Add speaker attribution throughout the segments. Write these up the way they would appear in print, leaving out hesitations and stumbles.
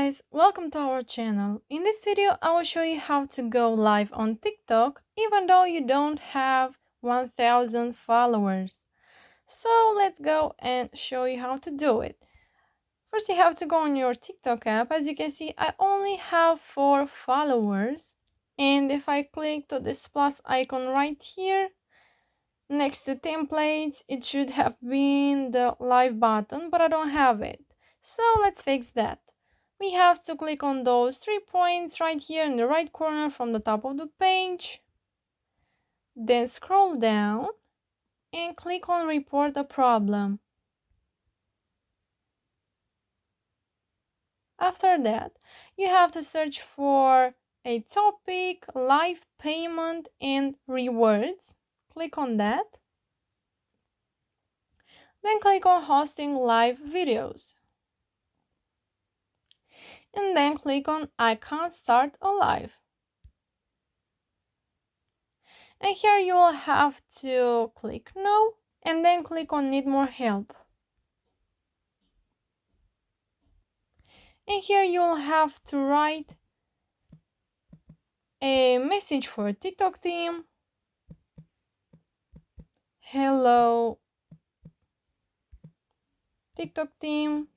Speaker 1: guys, welcome to our channel. In this video, I will show you how to go live on TikTok even though you don't have 1000 followers. So let's go and show you how to do it. First, you have to go on your TikTok app. As you can see, I only have 4 followers. And if I click to this plus icon right here, next to templates, it should have been the live button, but I don't have it. So let's fix that. We have to click on those 3 points right here in the right corner from the top of the page. Then scroll down and click on report a problem. After that, you have to search for a topic, live payment, and rewards. Click on that. Then click on hosting live videos. And then click on I can't start a live. And here you will have to click no and then click on need more help. And here you will have to write a message for TikTok team. Hello TikTok team.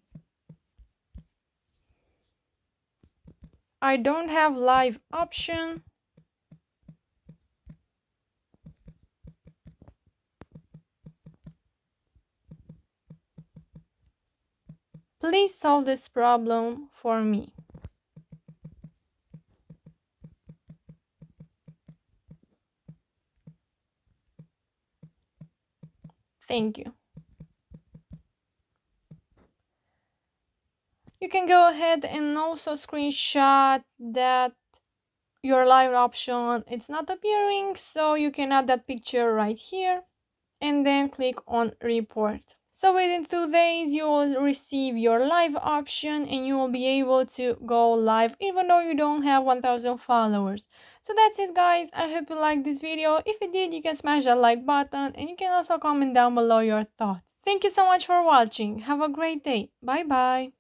Speaker 1: I don't have live option. Please solve this problem for me. Thank you. You can go ahead and also screenshot that your live option it's not appearing, so you can add that picture right here and then click on report. So within 2 days you will receive your live option and you will be able to go live even though you don't have 1000 followers. So that's it guys, I hope you liked this video. If you did, you can smash that like button and you can also comment down below your thoughts. Thank you so much for watching. Have a great day. Bye bye.